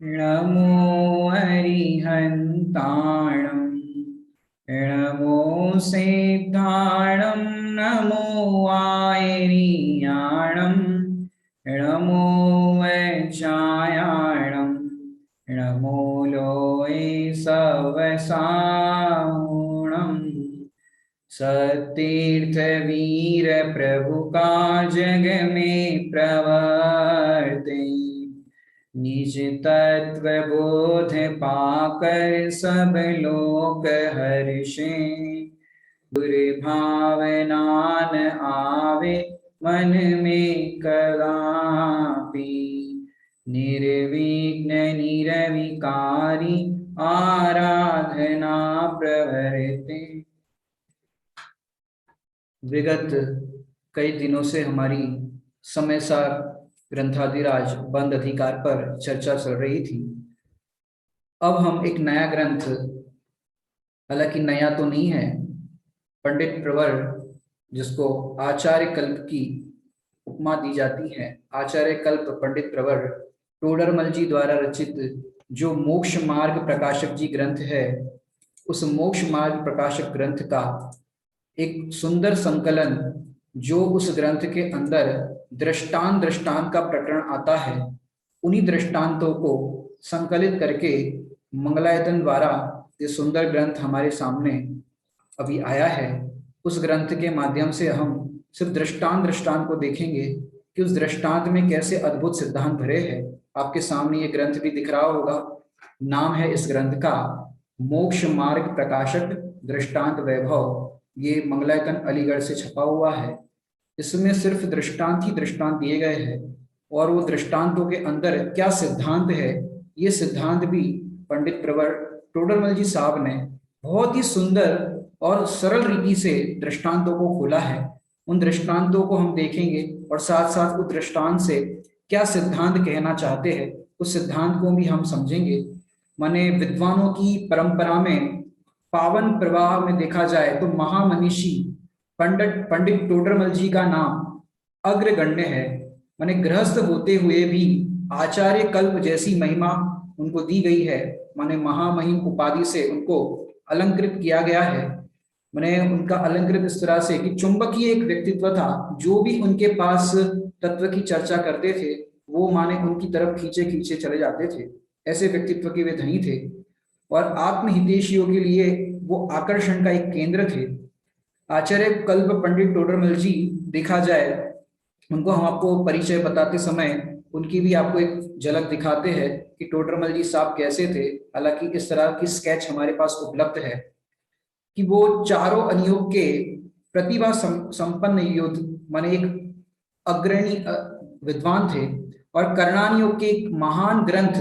नमो अरिहन्ताणं नमो सिद्धाणं नमो आयर्याणं नमो वज्रायाणं नमो लोये सवसाहुणं सतीर्थ वीर प्रभु का जग में प्रवर्ते निज तत्व बोध पाकर सब लोग हर्षे दुर्भावना न आवे मन में कदापि निर्विघ्न निरविकारी आराधना प्रवर्ते। विगत कई दिनों से हमारी समय सार ग्रंथादिराज बंद अधिकार पर चर्चा चल रही थी। अब हम एक नया ग्रंथ, हालांकि नया तो नहीं है, पंडित प्रवर जिसको आचार्य कल्प की उपमा दी जाती है, आचार्य कल्प पंडित प्रवर टोडरमल जी द्वारा रचित जो मोक्ष मार्ग प्रकाशक जी ग्रंथ है, उस मोक्ष मार्ग प्रकाशक ग्रंथ का एक सुंदर संकलन जो उस ग्रंथ के अंदर दृष्टांत का प्रकरण आता है, उन्हीं दृष्टांतों को संकलित करके मंगलायतन द्वारा ये सुंदर ग्रंथ हमारे सामने अभी आया है। उस ग्रंथ के माध्यम से हम सिर्फ दृष्टांत को देखेंगे कि उस दृष्टांत में कैसे अद्भुत सिद्धांत भरे हैं। आपके सामने ये ग्रंथ भी दिख रहा होगा। नाम है इस ग्रंथ का मोक्ष मार्ग प्रकाशक दृष्टांत वैभव। ये मंगलायतन अलीगढ़ से छपा हुआ है। इसमें सिर्फ दृष्टांत ही दृष्टांत दिए गए हैं और वो दृष्टांतों के अंदर क्या सिद्धांत है, ये सिद्धांत भी पंडित प्रवर टोडरमल जी साहब ने बहुत ही सुंदर और सरल रीति से दृष्टांतों को खोला है। उन दृष्टांतों को हम देखेंगे और साथ साथ उस दृष्टांत से क्या सिद्धांत कहना चाहते हैं, उस सिद्धांत को भी हम समझेंगे। माने विद्वानों की परंपरा में पावन प्रवाह में देखा जाए तो महामनीषी पंडित टोडरमल जी का नाम अग्रगण्य है। माने गृहस्थ होते हुए भी आचार्य कल्प जैसी महिमा उनको दी गई है। माने महामहिम उपाधि से उनको अलंकृत किया गया है। माने उनका अलंकृत इस तरह से कि चुंबकीय एक व्यक्तित्व था। जो भी उनके पास तत्व की चर्चा करते थे वो माने उनकी तरफ खींचे खींचे चले जाते थे। ऐसे व्यक्तित्व के वे धनी थे और आत्महितैषियों के लिए वो आकर्षण का एक केंद्र थे। आचार्य कल्प पंडित टोडरमल जी देखा जाए, उनको हम आपको परिचय बताते समय उनकी भी आपको एक झलक दिखाते हैं कि टोडरमल जी साहब कैसे थे। हालांकि इस तरह की स्केच हमारे पास उपलब्ध है कि वो चारों अनुयोग के प्रतिभा संपन्न युद्ध माने एक अग्रणी विद्वान थे और कर्णानुयोग के एक महान ग्रंथ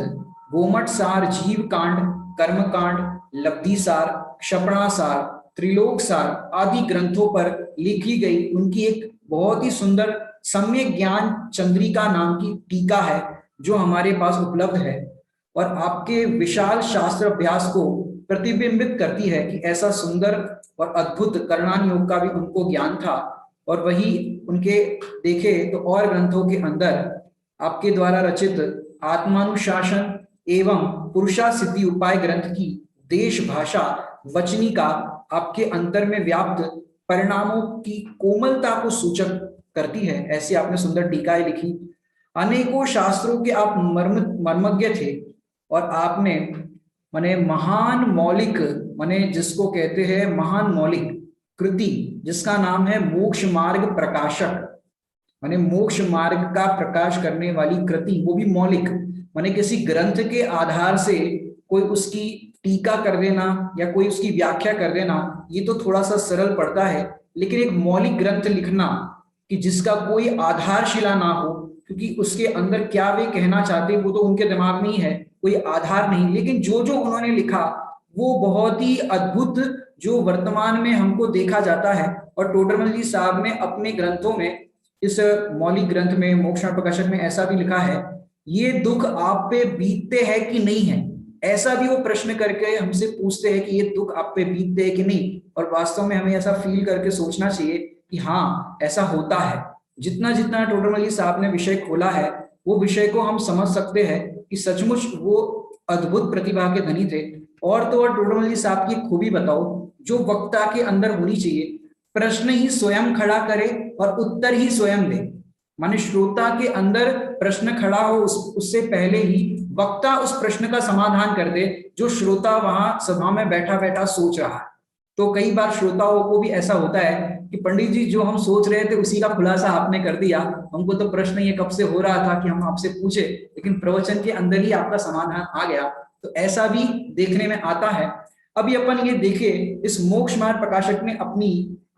गोमट सार, जीव कांड, कर्म कांड, लब्धि सार, क्षपणा सार, त्रिलोक सार आदि ग्रंथों पर लिखी गई उनकी एक बहुत ही सुंदर सम्यक ज्ञान चंद्रिका नाम की टीका है जो हमारे पास उपलब्ध है और आपके विशाल शास्त्र अभ्यास को प्रतिबिंबित करती है कि ऐसा सुंदर और अद्भुत कर्णानुयोग का भी उनको ज्ञान था। और वही उनके देखे तो और ग्रंथों के अंदर आपके द्वारा रचित आत्मानुशासन एवं पुरुषा सिद्धि उपाय ग्रंथ की देश भाषा वचनी का आपके अंतर में व्याप्त परिणामों की कोमलता को सूचक करती है। ऐसी आपने सुंदर टीकाएं लिखी। अनेकों शास्त्रों के आप मर्मज्ञ थे और आपने माने महान मौलिक माने जिसको कहते हैं महान मौलिक कृति जिसका नाम है मोक्ष मार्ग प्रकाशक, माने मोक्ष मार्ग का प्रकाश करने वाली कृति, वो भी मौलिक माने किसी ग्रंथ के आधार से कोई उसकी टीका कर देना या कोई उसकी व्याख्या कर देना ये तो थोड़ा सा सरल पड़ता है, लेकिन एक मौलिक ग्रंथ लिखना कि जिसका कोई आधारशिला ना हो, क्योंकि उसके अंदर क्या वे कहना चाहते वो तो उनके दिमाग में ही है, कोई आधार नहीं, लेकिन जो जो उन्होंने लिखा वो बहुत ही अद्भुत जो वर्तमान में हमको देखा जाता है। और टोडरमल जी साहब ने अपने ग्रंथों में इस मौलिक ग्रंथ में मोक्ष प्रकाशक में ऐसा भी लिखा है, ये दुख आप पे बीतते हैं कि नहीं है, ऐसा भी वो प्रश्न करके हमसे पूछते हैं कि ये दुख आप पे बीतते हैं कि नहीं। और वास्तव में हमें ऐसा फील करके सोचना चाहिए कि हाँ ऐसा होता है। जितना जितना टोडरमल जी साहब ने विषय खोला है वो विषय को हम समझ सकते हैं कि सचमुच वो अद्भुत प्रतिभा के धनी थे। और तो और टोडरमल जी साहब की खूबी बताओ जो वक्ता के अंदर होनी चाहिए, प्रश्न ही स्वयं खड़ा करे और उत्तर ही स्वयं दे। माने श्रोता के अंदर प्रश्न खड़ा हो, उससे पहले ही वक्ता उस प्रश्न का समाधान कर दे जो श्रोता वहां सभा में बैठा बैठा सोच रहा है। तो कई बार श्रोताओं को भी ऐसा होता है कि पंडित जी जो हम सोच रहे थे उसी का खुलासा आपने कर दिया, हमको तो प्रश्न ये कब से हो रहा था कि हम आपसे पूछे, लेकिन प्रवचन के अंदर ही आपका समाधान आ गया। तो ऐसा भी देखने में आता है। अभी अपन ये देखे, इस मोक्ष मार्ग प्रकाशक ने अपनी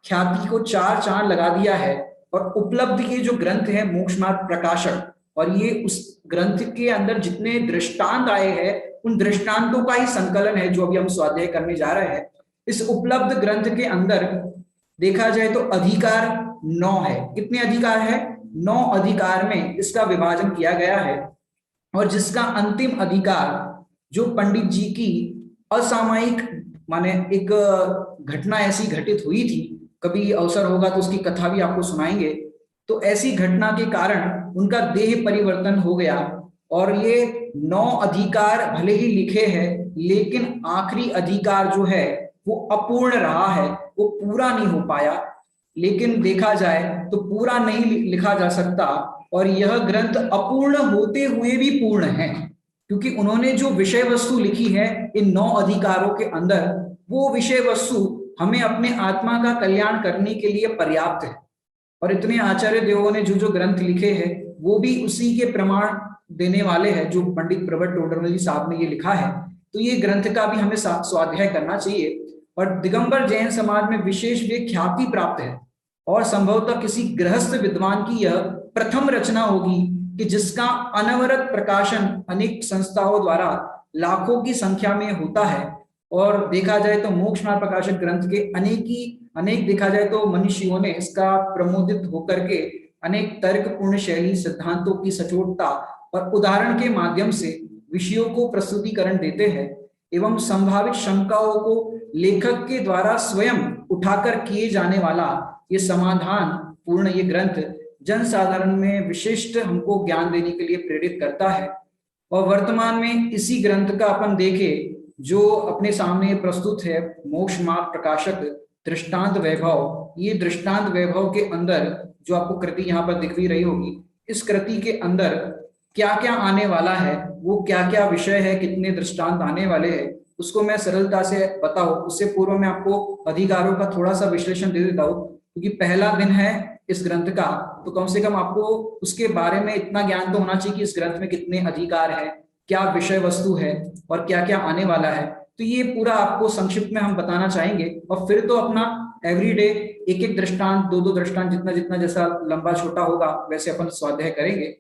ख्याति को चार चांद लगा दिया है और उपलब्ध ये जो ग्रंथ है मोक्ष मार्ग प्रकाशक, और ये उस ग्रंथ के अंदर जितने दृष्टांत आए हैं उन दृष्टांतों का ही संकलन है जो अभी हम स्वाध्याय करने जा रहे हैं। इस उपलब्ध ग्रंथ के अंदर देखा जाए तो अधिकार 9 है। कितने अधिकार है? 9 अधिकार में इसका विभाजन किया गया है। और जिसका अंतिम अधिकार जो पंडित जी की असामयिक माने एक घटना ऐसी घटित हुई थी, कभी अवसर होगा तो उसकी कथा भी आपको सुनाएंगे। तो ऐसी घटना के कारण उनका देह परिवर्तन हो गया और ये 9 अधिकार भले ही लिखे हैं लेकिन आखिरी अधिकार जो है वो अपूर्ण रहा है, वो पूरा नहीं हो पाया। लेकिन देखा जाए तो पूरा नहीं लिखा जा सकता और यह ग्रंथ अपूर्ण होते हुए भी पूर्ण है, क्योंकि उन्होंने जो विषय वस्तु लिखी है इन 9 अधिकारों के अंदर, वो विषय वस्तु हमें अपने आत्मा का कल्याण करने के लिए पर्याप्त है। और इतने आचार्य देवों ने जो जो ग्रंथ लिखे हैं वो भी उसी के प्रमाण देने वाले हैं जो पंडित प्रबट टोडरमल जी साहब ने ये लिखा है। तो ये ग्रंथ का भी हमें स्वाध्याय करना चाहिए। और दिगंबर जैन समाज में विशेष भी ख्याति प्राप्त है और संभवतः किसी गृहस्थ विद्वान की यह प्रथम रचना होगी कि जिसका अनवरत प्रकाशन अनेक संस्थाओं द्वारा लाखों की संख्या में होता है। और देखा जाए तो मोक्ष मार्ग प्रकाशक ग्रंथ के अनेक देखा जाए तो मनीषियों ने इसका प्रमोदित होकर के अनेक तर्कपूर्ण शैली सिद्धांतों की सचोटता और उदाहरण के माध्यम से विषयों को प्रस्तुतिकरण देते हैं एवं संभावित शंकाओं को लेखक के द्वारा स्वयं उठाकर किए जाने वाला ये समाधान पूर्ण ये ग्रंथ जन साधारण में विशिष्ट हमको ज्ञान देने के लिए प्रेरित करता है। और वर्तमान में इसी ग्रंथ का अपन देखे जो अपने सामने प्रस्तुत है मोक्ष मार्ग प्रकाशक दृष्टांत वैभव। ये दृष्टांत वैभव के अंदर जो आपको कृति यहाँ पर दिख भी रही होगी, इस कृति के अंदर क्या क्या आने वाला है, वो क्या क्या विषय है, कितने दृष्टांत आने वाले हैं, उसको मैं सरलता से बताऊं। उससे पूर्व में आपको अधिकारों का थोड़ा सा विश्लेषण दे देता हूँ, क्योंकि पहला दिन है इस ग्रंथ का, तो कम से कम आपको उसके बारे में इतना ज्ञान तो होना चाहिए कि इस ग्रंथ में कितने अधिकार है, क्या विषय वस्तु है और क्या क्या आने वाला है। तो ये पूरा आपको संक्षिप्त में हम बताना चाहेंगे और फिर तो अपना एवरीडे एक एक दृष्टांत, दो दो दृष्टांत, जितना जितना जैसा लंबा छोटा होगा वैसे अपन स्वाध्याय करेंगे।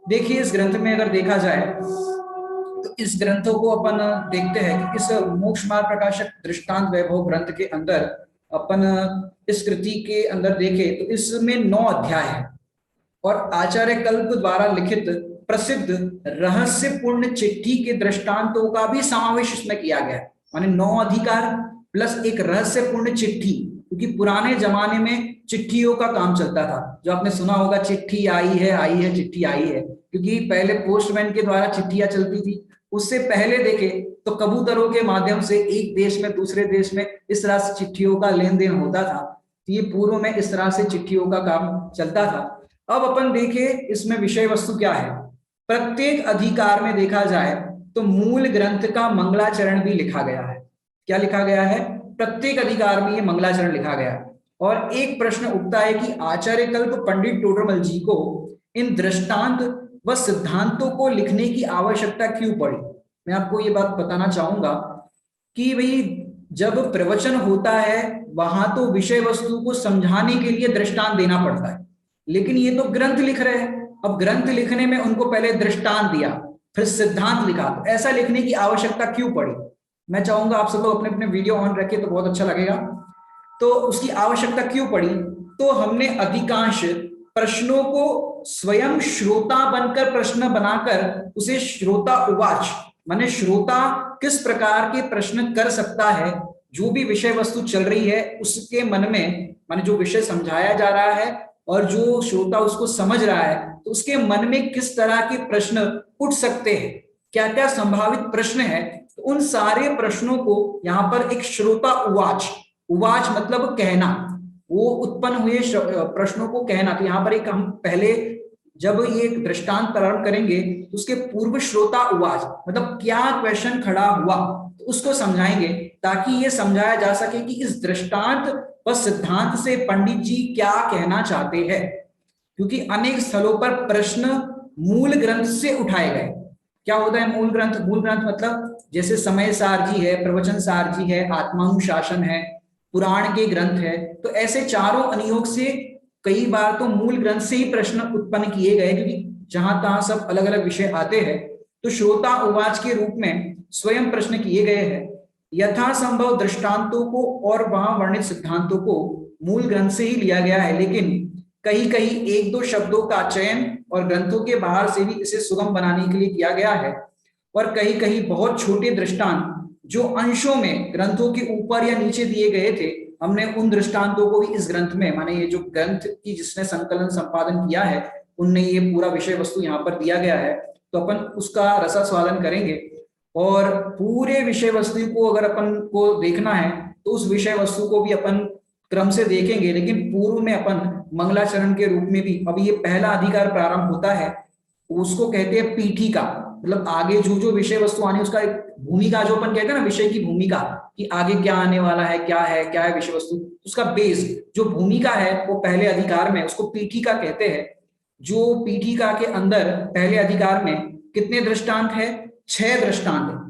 देखिए इस ग्रंथ में अगर देखा जाए तो इस ग्रंथों को अपन देखते हैं कि इस मोक्ष मार्ग प्रकाशक दृष्टांत वैभव ग्रंथ के अंदर अपन इस कृति के अंदर देखे तो इसमें 9 अध्याय है और आचार्य कल्प द्वारा लिखित प्रसिद्ध रहस्यपूर्ण चिट्ठी के दृष्टांतों का भी समावेश इसमें किया गया है। माने 9 अधिकार प्लस एक रहस्यपूर्ण चिट्ठी, क्योंकि पुराने जमाने में चिट्ठियों का काम चलता था। जो आपने सुना होगा चिट्ठी आई है चिट्ठी आई है, क्योंकि पहले पोस्टमैन के द्वारा चिट्ठियां चलती थी। उससे पहले देखे तो कबूतरों के माध्यम से एक देश में दूसरे देश में इस तरह से चिट्ठियों का लेन देन होता था। तो ये पूर्व में इस तरह से चिट्ठियों का काम चलता था। अब अपन देखे इसमें विषय वस्तु क्या है। प्रत्येक अधिकार में देखा जाए तो मूल ग्रंथ का मंगलाचरण भी लिखा गया है। क्या लिखा गया है? प्रत्येक अधिकार में ये मंगलाचरण लिखा गया है। और एक प्रश्न उठता है कि आचार्य कल्प पंडित टोडरमल जी को इन दृष्टांत व सिद्धांतों को लिखने की आवश्यकता क्यों पड़ी। मैं आपको ये बात बताना चाहूंगा कि भाई जब प्रवचन होता है वहां तो विषय वस्तु को समझाने के लिए दृष्टांत देना पड़ता है, लेकिन ये तो ग्रंथ लिख रहे हैं। अब ग्रंथ लिखने में उनको पहले दृष्टांत दिया फिर सिद्धांत लिखा, तो ऐसा लिखने की आवश्यकता क्यों पड़ी। मैं चाहूंगा आप सब लोग अपने अपने वीडियो ऑन रखे तो बहुत अच्छा लगेगा। तो उसकी आवश्यकता क्यों पड़ी, तो हमने अधिकांश प्रश्नों को स्वयं श्रोता बनकर प्रश्न बनाकर उसे श्रोता उवाच माने श्रोता किस प्रकार के प्रश्न कर सकता है, जो भी विषय वस्तु चल रही है उसके मन में माने जो विषय समझाया जा रहा है और जो श्रोता उसको समझ रहा है तो उसके मन में किस तरह के प्रश्न उठ सकते हैं, क्या क्या संभावित प्रश्न है, तो उन सारे प्रश्नों को यहाँ पर एक श्रोता उवाच, उवाच मतलब कहना, वो उत्पन्न हुए प्रश्नों को कहना। तो यहाँ पर एक हम पहले जब ये दृष्टांत प्रारंभ करेंगे तो उसके पूर्व श्रोता उवाच मतलब क्या क्वेश्चन खड़ा हुआ तो उसको समझाएंगे, ताकि ये समझाया जा सके कि इस दृष्टांत व सिद्धांत से पंडित जी क्या कहना चाहते हैं। क्योंकि अनेक स्थलों पर प्रश्न मूल ग्रंथ से उठाए गए। क्या होता है मूल ग्रंथ? मूल ग्रंथ मतलब जैसे समय सार जी है, प्रवचन सार जी है, आत्मानुशासन है, पुराण के ग्रंथ है, तो ऐसे चारों अनियोग से कई बार तो मूल ग्रंथ से ही प्रश्न उत्पन्न किए गए, क्योंकि जहां तहां सब अलग अलग विषय आते हैं। तो श्रोता उवाच के रूप में स्वयं प्रश्न किए गए हैं। यथासंभव दृष्टांतों को और वहां वर्णित सिद्धांतों को मूल ग्रंथ से ही लिया गया है, लेकिन कहीं कहीं एक दो शब्दों का चयन और ग्रंथों के बाहर से भी इसे सुगम बनाने के लिए किया गया है। और कहीं कहीं बहुत छोटे दृष्टांत जो अंशों में ग्रंथों के ऊपर या नीचे दिए गए थे, हमने उन दृष्टांतों को भी इस ग्रंथ में, माने ये जो ग्रंथ की जिसने संकलन संपादन किया है उनने ये पूरा विषय वस्तु यहाँ पर दिया गया है, तो अपन उसका रसास्वादन करेंगे। और पूरे विषय वस्तु को अगर अपन को देखना है तो उस विषय वस्तु को भी अपन क्रम से देखेंगे, लेकिन पूर्व में अपन मंगलाचरण के रूप में भी, अभी ये पहला अधिकार प्रारंभ होता है, उसको कहते हैं पीठिका, मतलब आगे जो जो विषय वस्तु आने उसका एक भूमिका, जो अपन कहते हैं ना विषय की भूमिका, कि आगे क्या आने वाला है, क्या है विषय वस्तु, उसका बेस जो भूमिका है वो पहले अधिकार में उसको पीठिका कहते हैं। जो पीठिका के अंदर पहले अधिकार में कितने दृष्टांत है? 6 दृष्टांत है।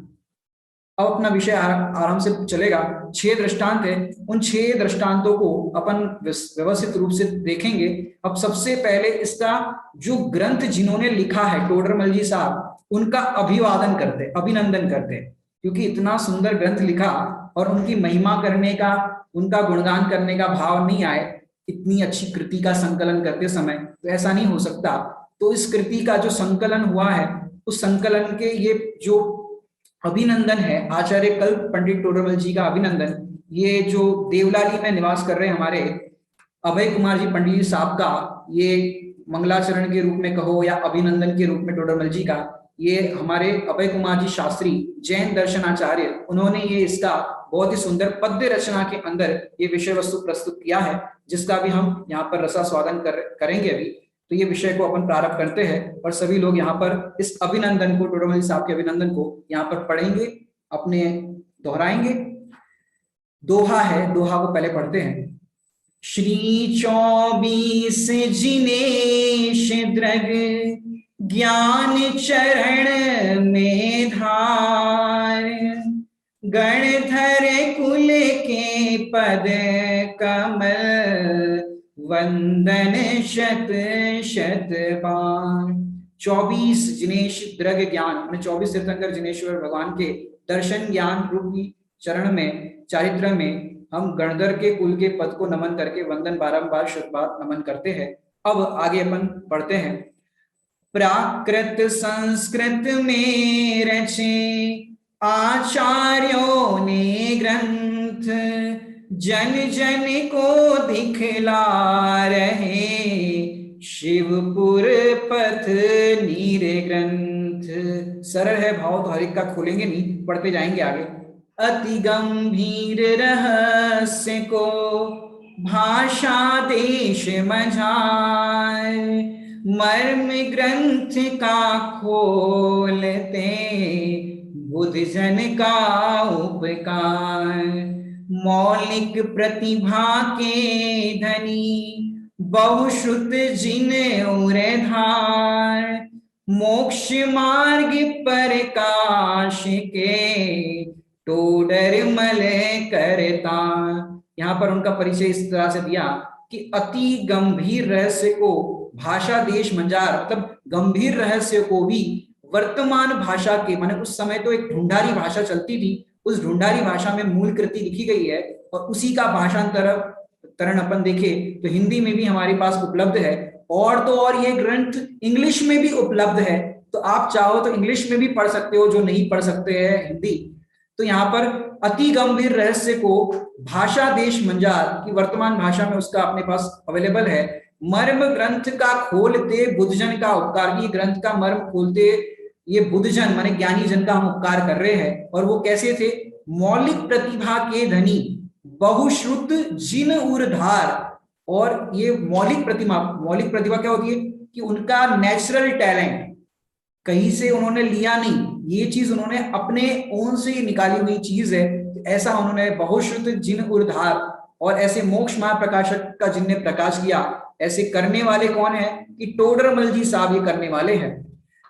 अब अपना विषय आराम से चलेगा। 6 दृष्टांत है, उन 6 दृष्टांतों को अपन व्यवस्थित रूप से देखेंगे। अब सबसे पहले इसका जो ग्रंथ जिन्होंने लिखा है टोडरमल जी साहब, उनका अभिवादन करते, अभिनंदन करते, क्योंकि इतना सुंदर ग्रंथ लिखा और उनकी महिमा करने का, उनका गुणगान करने का भाव नहीं आए इतनी अच्छी कृति का संकलन करते समय, तो ऐसा नहीं हो सकता। तो इस कृति का जो संकलन हुआ है, उस संकलन के ये जो अभिनंदन है, आचार्य कल्प पंडित टोडरमल जी का अभिनंदन, ये जो देवलाली में निवास कर रहे हमारे अभय कुमार जी पंडित जी साहब का ये मंगलाचरण के रूप में कहो या अभिनंदन के रूप में टोडरमल जी का, ये हमारे अभय कुमार जी शास्त्री जैन दर्शनाचार्य, उन्होंने ये इसका बहुत ही सुंदर पद्य रचना के अंदर ये विषय वस्तु प्रस्तुत किया है, जिसका भी हम यहाँ पर रसास्वादन करेंगे अभी। तो ये विषय को अपन प्रारंभ करते हैं और सभी लोग यहाँ पर इस अभिनंदन को, टोडरमल जी साहब के अभिनंदन को यहाँ पर पढ़ेंगे, अपने दोहराएंगे। दोहा है, दोहा को पहले पढ़ते हैं। श्री 24 जिनेश द्रग ज्ञान चरण में धार, गणधर कुल के पद कमल वंदन शत शत बार। 24 जिनेश द्रग ज्ञान, 24 तीर्थंकर जिनेश्वर भगवान के दर्शन ज्ञान रूपी चरण में, चारित्र में हम गणधर के कुल के पद को नमन करके वंदन बारंबार शतबार नमन करते हैं। अब आगे अपन पढ़ते हैं। प्राकृत संस्कृत में रचे आचार्यों ने ग्रंथ, जन जन को दिखला रहे शिवपुर पथ नीर ग्रंथ। सरल है भाव, तो हर एक का खोलेंगे नहीं, पढ़ते जाएंगे आगे। अति गंभीर रहस्य को भाषा देश मझार, मर्म ग्रंथ का खोलते बुध जन का उपकार। मौलिक प्रतिभा के धनी बहुश्रुत जिन और धार, मोक्ष मार्ग प्रकाश के टोडरमल करता। यहाँ पर उनका परिचय इस तरह से दिया कि अति गंभीर रहस्य को भाषा देश मंजार, मतलब गंभीर रहस्य को भी वर्तमान भाषा के, माने उस समय तो एक ढूंढारी भाषा चलती थी, उस ढूंढारी भाषा में मूल कृति लिखी गई है और उसी का भाषांतरण अपन देखे तो हिंदी में भी हमारे पास उपलब्ध है, और तो और ये ग्रंथ इंग्लिश में भी उपलब्ध है। तो आप चाहो तो इंग्लिश में भी पढ़ सकते हो, जो नहीं पढ़ सकते हैं हिंदी। तो यहाँ पर अति गंभीर रहस्य को भाषा देश मंजार की वर्तमान भाषा में उसका अपने पास अवेलेबल है। मर्म ग्रंथ का खोलते बुद्धजन का उपकार, की ग्रंथ का मर्म खोलते ये बुद्धजन माने ज्ञानी जन का हम उपकार कर रहे हैं। और वो कैसे थे? मौलिक प्रतिभा के धनी, बहुश्रुत जिन उर्धार। और ये मौलिक प्रतिभा क्या होती है? कि उनका नेचुरल टैलेंट कहीं से उन्होंने लिया नहीं, ये चीज उन्होंने अपने ओन से निकाली हुई चीज है। ऐसा उन्होंने बहुश्रुत जिन उर्धार, और ऐसे मोक्ष महाप्रकाशक का जिनने प्रकाश किया, ऐसे करने वाले कौन है? कि टोडरमल जी साहब ये करने वाले हैं।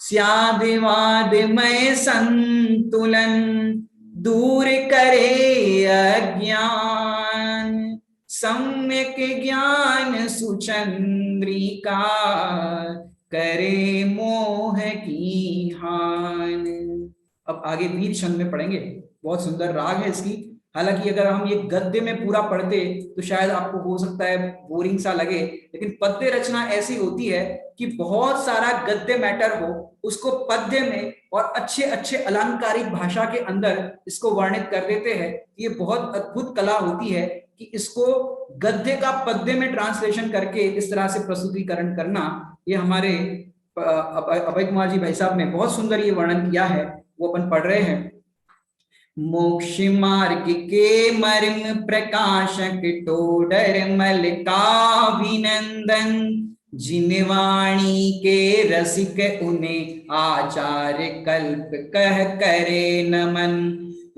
स्यादिवादमय संतुलन दूर करे अज्ञान, सम्यक ज्ञान सुचंद्रिका करे मोह की हान। अब आगे वीर छंद में पढ़ेंगे, बहुत सुंदर राग है इसकी। हालांकि अगर हम ये गद्य में पूरा पढ़ते तो शायद आपको हो सकता है बोरिंग सा लगे, लेकिन पद्य रचना ऐसी होती है कि बहुत सारा गद्य मैटर हो, उसको पद्य में और अच्छे अच्छे अलंकारिक भाषा के अंदर इसको वर्णित कर देते हैं। ये बहुत अद्भुत कला होती है कि इसको गद्य का पद्य में ट्रांसलेशन करके इस तरह से प्रस्तुतिकरण करना। ये हमारे अभय कुमार जी भाई साहब ने बहुत सुंदर ये वर्णन किया है, वो अपन पढ़ रहे हैं। मोक्ष मार्ग के मर्म प्रकाशक टोडरमल का अभिनंदन, जिनवाणी के रसिक उन्हें आचार्य कल्प कह करे नमन।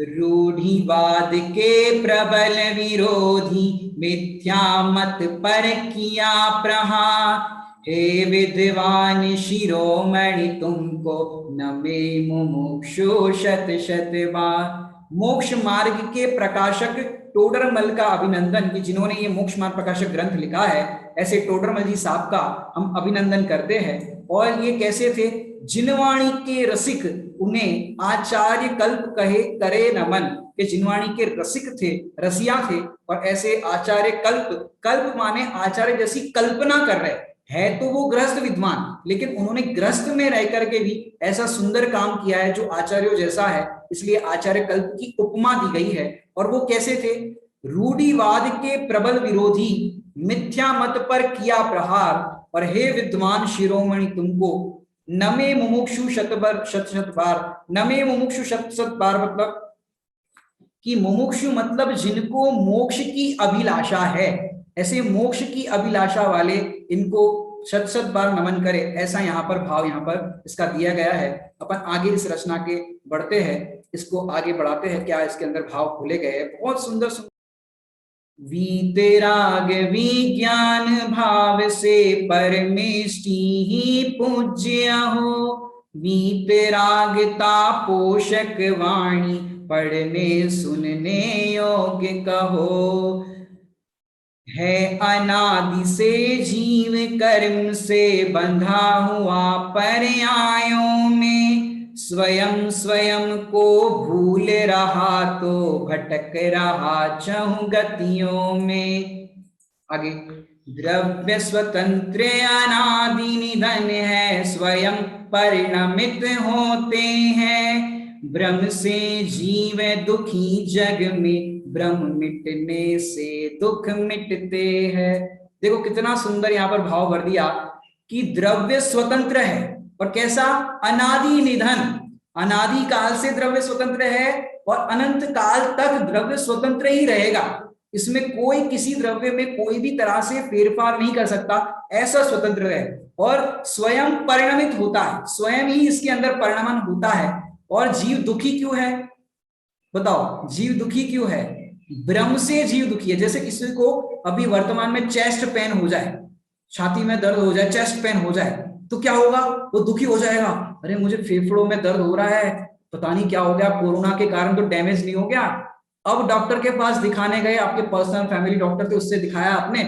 रूढ़िवाद के प्रबल विरोधी मिथ्या मत पर किया प्रहार, हे विद्वान शिरोमणि तुमको नमे मुमुक्षु शत शत बार। मोक्ष मार्ग के प्रकाशक टोडरमल का अभिनंदन, कि जिन्होंने ये मोक्ष मार्ग प्रकाशक ग्रंथ लिखा है, ऐसे टोडरमल जी साहब का हम अभिनंदन करते हैं। और ये कैसे थे? जिनवाणी के रसिक उन्हें आचार्य कल्प कहे करे नमन, के जिनवाणी के रसिक थे, रसिया थे। और ऐसे आचार्य कल्प, कल्प माने आचार्य जैसी कल्पना कर रहे है, तो वो गृहस्थ विद्वान, लेकिन उन्होंने गृहस्थ में रह करके भी ऐसा सुंदर काम किया है जो आचार्यों जैसा है, इसलिए आचार्य कल्प की उपमा दी गई है। और वो कैसे थे? रूढ़िवाद के प्रबल विरोधी, मिथ्या मत पर किया प्रहार, और हे विद्वान शिरोमणि तुमको नमे मुमुक्षु शत शत बार। नमे मुमुक्षु शत शत बार मतलब कि मुमुक्षु मतलब जिनको मोक्ष की अभिलाषा है, ऐसे मोक्ष की अभिलाषा वाले इनको शत शत बार नमन करे, ऐसा यहाँ पर भाव यहाँ पर इसका दिया गया है। अपन आगे इस रचना के बढ़ते हैं, इसको आगे बढ़ाते हैं, क्या इसके अंदर भाव खोले गए हैं, बहुत सुंदर सुंदर। वीतराग विज्ञान भाव से परमेष्टि ही पूज्य हो, वीतरागता पोषक वाणी पढ़ने सुनने योग्य कहो। है अनादि से जीव कर्म से बंधा हुआ पर्यायों में, स्वयं स्वयं को भूल रहा तो भटक रहा चहुं गतियों में। आगे, द्रव्य स्वतंत्र अनादि निधन है, स्वयं परिणमित होते हैं। ब्रह्म से जीव दुखी जग में, ब्रह्म मिटने से दुख मिटते हैं। देखो कितना सुंदर यहाँ पर भाव भर दिया कि द्रव्य स्वतंत्र है, और कैसा? अनादि निधन, अनादि काल से द्रव्य स्वतंत्र है और अनंत काल तक द्रव्य स्वतंत्र ही रहेगा। इसमें कोई किसी द्रव्य में कोई भी तरह से फेरफार नहीं कर सकता, ऐसा स्वतंत्र है। और स्वयं परिणमित होता है, स्वयं ही इसके अंदर परिणमन होता है। और जीव दुखी क्यों है? बताओ, जीव दुखी क्यों है? ब्रह्म से जीव दुखी है। जैसे किसी को अभी वर्तमान में चेस्ट पेन हो जाए, छाती में दर्द हो जाए, चेस्ट पेन हो जाए, तो क्या होगा? वो दुखी हो जाएगा, अरे मुझे फेफड़ों में दर्द हो रहा है, पता नहीं क्या हो गया, कोरोना के कारण तो डैमेज नहीं हो गया। अब डॉक्टर के पास दिखाने गए, आपके पर्सनल फैमिली डॉक्टर थे, उससे दिखाया आपने,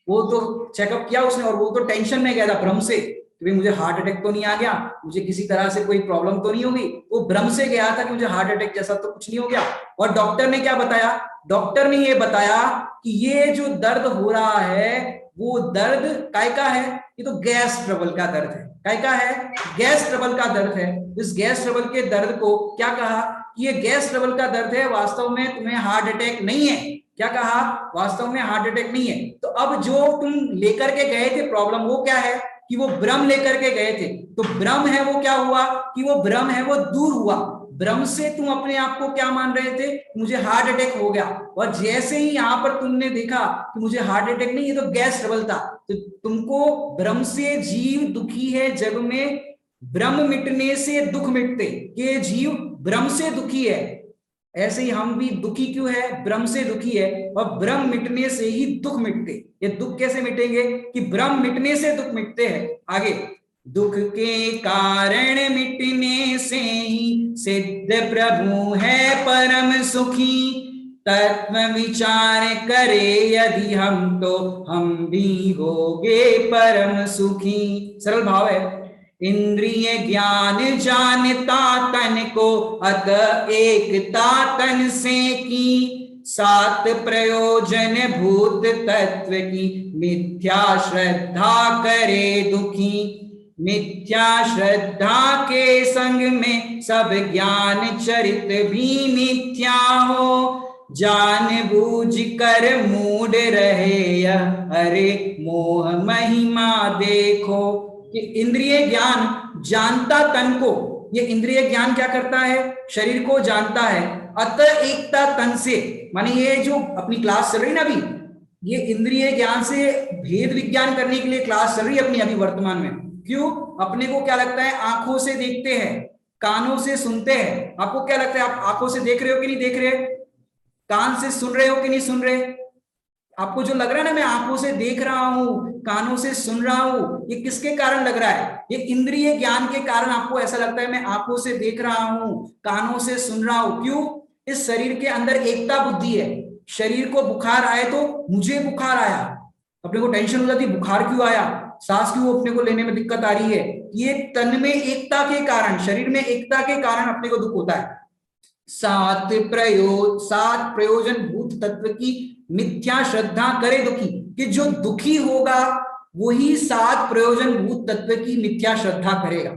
वो तो चेकअप किया उसने, और वो तो टेंशन में गया था भ्रम से कि भाई मुझे हार्ट अटैक तो नहीं आ गया, मुझे किसी तरह से कोई प्रॉब्लम तो नहीं होगी। वो भ्रम से गया था कि मुझे हार्ट अटैक जैसा तो कुछ नहीं हो गया। और डॉक्टर ने क्या बताया? डॉक्टर ने ये बताया कि ये जो दर्द हो रहा है वो दर्द काय का है? ये तो गैस ट्रबल का दर्द है। काय का है? गैस ट्रबल का दर्द है। इस गैस ट्रबल के दर्द को क्या कहा कि ये गैस ट्रबल का दर्द है, वास्तव में तुम्हें हार्ट अटैक नहीं है। क्या कहा? वास्तव में हार्ट अटैक नहीं है। तो अब जो तुम लेकर के गए थे प्रॉब्लम, वो क्या है कि वो ब्रह्म लेकर के गए थे, तो ब्रह्म है वो क्या हुआ कि वो ब्रह्म है वो दूर हुआ। ब्रह्म से तुम अपने आप को क्या मान रहे थे, मुझे हार्ट अटैक हो गया, और जैसे ही यहां पर तुमने देखा कि मुझे हार्ट अटैक नहीं, ये तो गैस ट्रबल था, तो तुमको ब्रह्म से जीव दुखी है जग में, ब्रह्म मिटने से दुख मिटते, ये जीव ब्रह्म से दुखी है, ऐसे ही हम भी दुखी क्यों है, ब्रह्म से दुखी है, और ब्रह्म मिटने से ही दुख मिटते। ये दुख कैसे मिटेंगे कि ब्रह्म मिटने से दुख मिटते हैं। आगे, दुख के कारण मिटने से ही सिद्ध प्रभु है परम सुखी, तत्व विचार करे यदि हम तो हम भी होगे परम सुखी। सरल भाव है, इंद्रिय ज्ञान जानता तन को अत एकता तन से की, सात प्रयोजन भूत तत्व की मिथ्या श्रद्धा करे दुखी, मिथ्या श्रद्धा के संग में सब ज्ञान चरित भी मिथ्या हो, जान बूझ कर मूड रहे यह अरे मोह महिमा देखो। कि इंद्रिय ज्ञान जानता तन को, ये इंद्रिय ज्ञान क्या करता है, शरीर को जानता है, अतः एकता तन से, माने ये जो अपनी क्लास चल रही ना अभी, ये इंद्रिय ज्ञान से भेद विज्ञान करने के लिए क्लास चल रही है अपनी अभी वर्तमान में। क्यों, अपने को क्या लगता है, आंखों से देखते हैं, कानों से सुनते हैं, आपको क्या लगता है आप आंखों से देख रहे हो कि नहीं देख रहे, कान से सुन रहे हो कि नहीं सुन रहे, आपको जो लग रहा है ना मैं आंखों से देख रहा हूं, कानों से सुन रहा हूं, ये किसके कारण लग रहा है, ये इंद्रिय ज्ञान के कारण आपको ऐसा लगता है मैं आंखों से देख रहा हूं, कानों से सुन रहा हूं। क्यों, इस शरीर के अंदर एकता बुद्धि है, शरीर को बुखार आए तो मुझे बुखार आया, अपने को टेंशन हो जाती बुखार क्यों आया, सांस क्यों अपने को लेने में दिक्कत आ रही है, ये तन में एकता के कारण, शरीर में एकता के कारण अपने को दुख होता है। सात प्रयोजन भूत तत्व की मिथ्या श्रद्धा करे दुखी, कि जो दुखी होगा वही सात प्रयोजन भूत तत्व की मिथ्या श्रद्धा करेगा।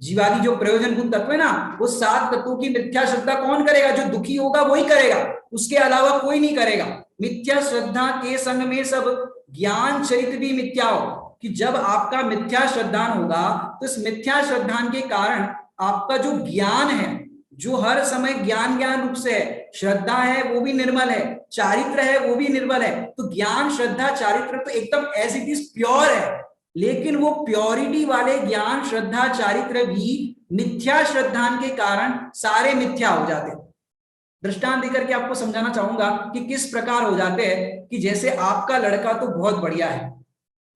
जीवादि जो प्रयोजन भूत तत्व है ना, वो सात तत्वों की मिथ्या श्रद्धा कौन करेगा, जो दुखी होगा वही करेगा, उसके अलावा कोई नहीं करेगा। मिथ्या श्रद्धा के संग में सब ज्ञान चरित भी मिथ्या हो, कि जब आपका मिथ्या श्रद्धान होगा तो इस मिथ्या श्रद्धान के कारण आपका जो ज्ञान है, जो हर समय ज्ञान ज्ञान रूप से है, श्रद्धा है वो भी निर्मल है, चारित्र है वो भी निर्मल है, तो ज्ञान श्रद्धा चारित्र तो एकदम एज इट इज प्योर है, लेकिन वो प्योरिटी वाले ज्ञान श्रद्धा चारित्र भी मिथ्या श्रद्धान के कारण सारे मिथ्या हो जाते हैं। दृष्टांत देकर के आपको समझाना चाहूंगा कि किस प्रकार हो जाते हैं, कि जैसे आपका लड़का तो बहुत बढ़िया है,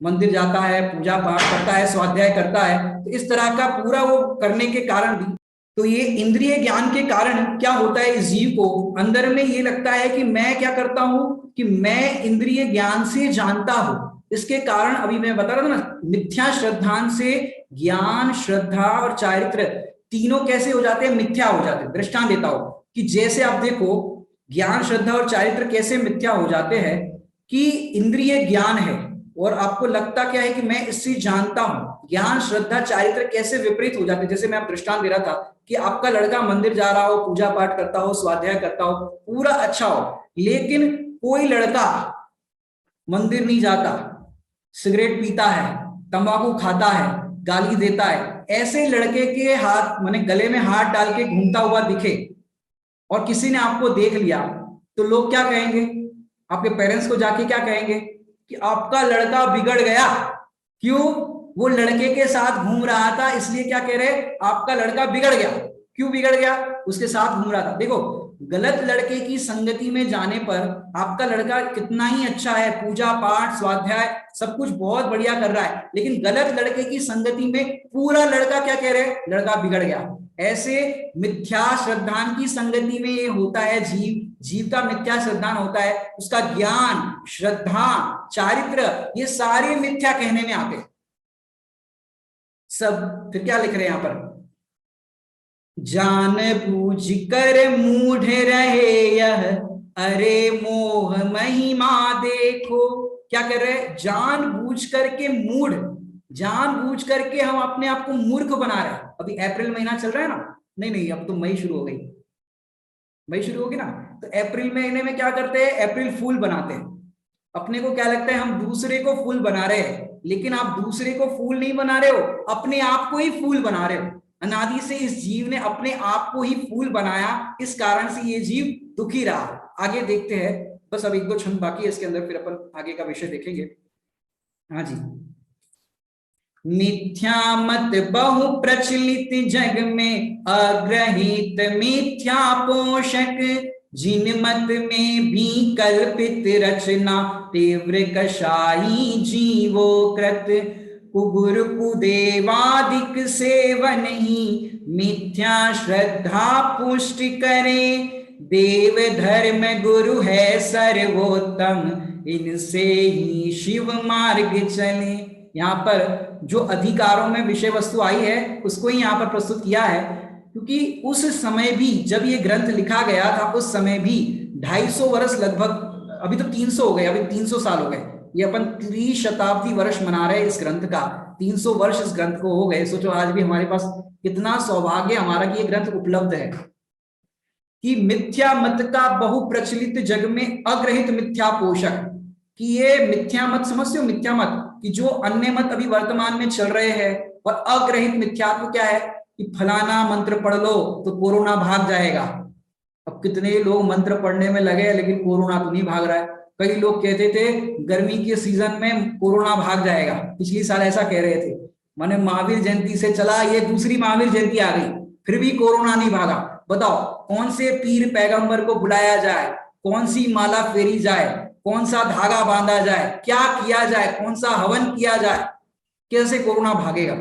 मंदिर जाता है, पूजा पाठ करता है, स्वाध्याय करता है, तो इस तरह का पूरा वो करने के कारण भी, तो ये इंद्रिय ज्ञान के कारण क्या होता है, इस जीव को अंदर में ये लगता है कि मैं क्या करता हूं, कि मैं इंद्रिय ज्ञान से जानता हूं, इसके कारण अभी मैं बता रहा था ना, मिथ्या श्रद्धान से ज्ञान श्रद्धा और चारित्र तीनों कैसे हो जाते हैं, मिथ्या हो जाते हैं। दृष्टांत देता हूं कि जैसे आप देखो ज्ञान श्रद्धा और चारित्र कैसे मिथ्या हो जाते हैं, कि इंद्रिय ज्ञान है और आपको लगता क्या है कि मैं इससे जानता हूं, ज्ञान श्रद्धा चारित्र कैसे विपरीत हो जाते हैं। जैसे मैं आप दृष्टांत दे रहा था कि आपका लड़का मंदिर जा रहा हो, पूजा पाठ करता हो, स्वाध्याय करता हो, पूरा अच्छा हो, लेकिन कोई लड़का मंदिर नहीं जाता, सिगरेट पीता है, तंबाकू खाता है, गाली देता है, ऐसे लड़के के हाथ माने गले में हाथ डाल के घूमता हुआ दिखे और किसी ने आपको देख लिया, तो लोग क्या कहेंगे, आपके पेरेंट्स को जाके क्या कहेंगे कि आपका लड़का बिगड़ गया। क्यों, वो लड़के के साथ घूम रहा था, इसलिए क्या कह रहे, आपका लड़का बिगड़ गया। क्यों बिगड़ गया, उसके साथ घूम रहा था। देखो, गलत लड़के की संगति में जाने पर आपका लड़का कितना ही अच्छा है, पूजा पाठ स्वाध्याय सब कुछ बहुत बढ़िया कर रहा है, लेकिन गलत लड़के की संगति में पूरा लड़का क्या कह रहे, लड़का बिगड़ गया। ऐसे मिथ्या श्रद्धान की संगति में ये होता है, जीव का मिथ्या श्रद्धान होता है, उसका ज्ञान श्रद्धा चारित्र ये सारे मिथ्या कहने में आते हैं सब। फिर क्या लिख रहे हैं यहां पर, जान बूझ कर मूढ़ रहे यह अरे मोह महिमा देखो। क्या कर रहे हैं, जान बूझ करके मूढ़, जान बूझ करके हम अपने आप को मूर्ख बना रहे हैं। अभी अप्रैल महीना चल रहा है ना, नहीं अब तो मई शुरू हो गई, मई शुरू होगी ना, तो अप्रैल महीने में क्या करते हैं, अप्रैल फूल बनाते हैं। अपने को क्या लगता है हम दूसरे को फूल बना रहे हैं, लेकिन आप दूसरे को फूल नहीं बना रहे हो, अपने आप को ही फूल बना रहे हो। अनादि से इस जीव ने अपने आप को ही फूल बनाया, इस कारण से ये जीव दुखी रहा। आगे देखते हैं, बस अब एक दो क्षण बाकी है इसके अंदर, फिर अपन आगे का विषय देखेंगे। हाँ जी। मिथ्या मत बहु प्रचलित जग में, अग्रहित मिथ्या पोषक, जिन मत में भी कल्पित रचना, तीव्र कषाई जीवो कृत, कुगुर कुदेवादिक सेवन ही, मिथ्या श्रद्धा पुष्टि करे, देव धर्म गुरु है सर्वोत्तम, इनसे ही शिव मार्ग चले। यहाँ पर जो अधिकारों में विषय वस्तु आई है उसको ही यहाँ पर प्रस्तुत किया है, क्योंकि उस समय भी जब ये ग्रंथ लिखा गया था, उस समय भी 250 वर्ष लगभग, अभी तो 300 हो गए, अभी 300 साल हो गए, ये अपन 3 शताब्दी वर्ष मना रहे हैं इस ग्रंथ का, 300 वर्ष इस ग्रंथ को हो गए। सोचो आज भी हमारे पास कितना सौभाग्य हमारा कि ये ग्रंथ उपलब्ध है। कि मिथ्या मत का बहुप्रचलित जग में, अग्रहित मिथ्या पोषक, कि ये मिथ्या मत समझते हो, मिथ्या मत कि जो अन्य मत अभी वर्तमान में चल रहे हैं, और अग्रहित मिथ्यात्व क्या है कि फलाना मंत्र पढ़ लो तो कोरोना भाग जाएगा। अब कितने लोग मंत्र पढ़ने में लगे लेकिन कोरोना तो नहीं भाग रहा है। कई लोग कहते थे गर्मी के सीजन में कोरोना भाग जाएगा, पिछली साल ऐसा कह रहे थे, माने महावीर जयंती से चला, ये दूसरी महावीर जयंती आ गई, फिर भी कोरोना नहीं भागा। बताओ कौन से पीर पैगंबर को बुलाया जाए, कौन सी माला फेरी जाए, कौन सा धागा बांधा जाए, क्या किया जाए, कौन सा हवन किया जाए, कैसे कोरोना भागेगा।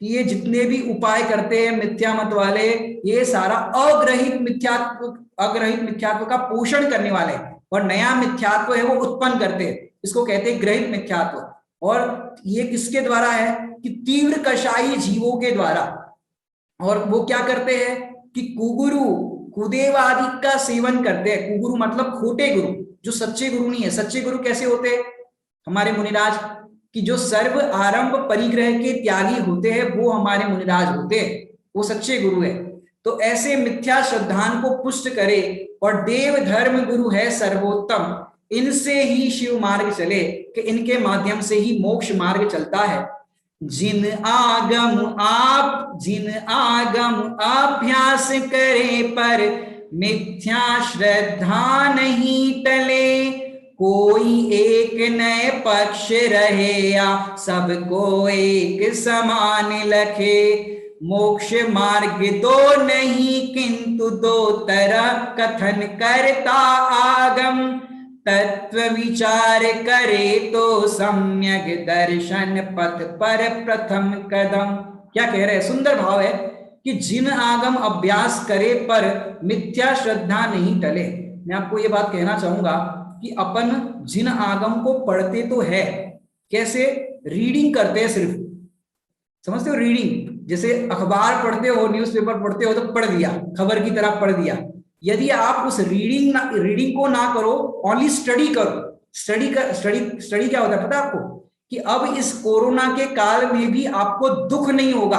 ये जितने भी उपाय करते हैं मिथ्या मत वाले, ये सारा अग्रहित मिथ्यात्व का पोषण करने वाले, और नया मिथ्यात्व है वो उत्पन्न करते हैं, इसको कहते हैं ग्रहित मिथ्यात्व। और ये किसके द्वारा है कि तीव्र कषाई जीवों के द्वारा। और वो क्या करते हैं कि कुगुरु कुदेव आदि का सेवन करते हैं। कुगुरु मतलब खोटे गुरु, जो सच्चे गुरु नहीं है। सच्चे गुरु कैसे होते हैं हमारे मुनिराज, कि जो सर्व आरंभ परिग्रह के त्यागी होते हैं वो हमारे मुनिराज होते हैं, वो सच्चे गुरु है। तो ऐसे मिथ्या श्रद्धान को पुष्ट करे, और देव धर्म गुरु है सर्वोत्तम, इनसे ही शिव मार्ग चले, कि इनके माध्यम से ही मोक्ष मार्ग चलता है। जिन आगम अभ्यास करे पर, मिथ्या श्रद्धा नहीं टले, कोई एक नए पक्ष रहे या सबको एक समान लखे, मोक्ष मार्ग दो नहीं किंतु दो तरह कथन करता आगम, तत्व विचार करे तो सम्यक दर्शन पथ पर प्रथम कदम। क्या कह रहे हैं, सुंदर भाव है कि जिन आगम अभ्यास करे पर मिथ्या श्रद्धा नहीं टले। मैं आपको ये बात कहना चाहूंगा कि अपन जिन आगम को पढ़ते तो है, कैसे रीडिंग करते हैं सिर्फ, समझते हो रीडिंग, जैसे अखबार पढ़ते हो, न्यूज़पेपर पढ़ते हो तो पढ़ दिया, खबर की तरह पढ़ दिया। यदि आप उस रीडिंग को ना करो, ओनली स्टडी करो। स्टडी क्या होता है पता है आपको, कि अब इस कोरोना के काल में भी आपको दुख नहीं होगा।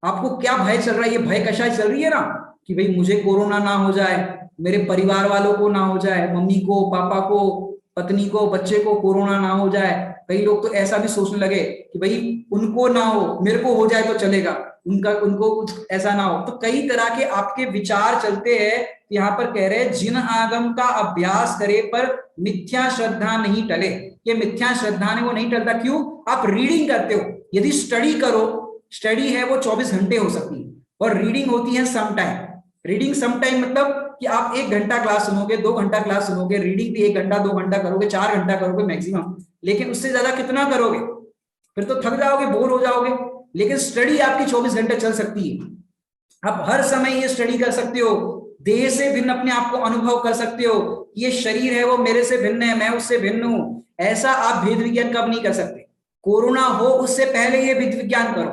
आपको क्या भय चल रहा है, ये भय कषाय चल रही है ना, कि भाई मुझे कोरोना ना हो जाए, मेरे परिवार वालों को ना हो जाए, मम्मी को, पापा को, पत्नी को, बच्चे को कोरोना ना हो जाए। कई लोग तो ऐसा भी सोचने लगे कि भाई उनको ना हो, मेरे को हो जाए तो चलेगा, उनको कुछ ऐसा ना हो। तो कई तरह के आपके विचार चलते हैं। यहाँ पर कह रहे हैं जिन आगम का अभ्यास करे पर मिथ्या श्रद्धा नहीं टले। ये मिथ्या श्रद्धा ने वो नहीं टलता, क्यों? आप रीडिंग करते हो। यदि स्टडी करो, स्टडी है वो 24 घंटे हो सकती है, और रीडिंग होती है some time. Reading some time मतलब कि आप 1 घंटा क्लास सुनोगे, 2 घंटा क्लास सुनोगे, रीडिंग भी 1 घंटा 2 घंटा करोगे, 4 घंटा करोगे मैक्सिमम, लेकिन उससे ज्यादा कितना करोगे, फिर तो थक जाओगे, बोर हो जाओगे। लेकिन स्टडी आपकी 24 घंटे चल सकती है। आप हर समय ये स्टडी कर सकते हो, देह से भिन्न अपने आप को अनुभव कर सकते हो। ये शरीर है वो मेरे से भिन्न है, मैं उससे भिन्न हूं, ऐसा आप भेद विज्ञान कब नहीं कर सकते। कोरोना हो उससे पहले ये भेद विज्ञान करो,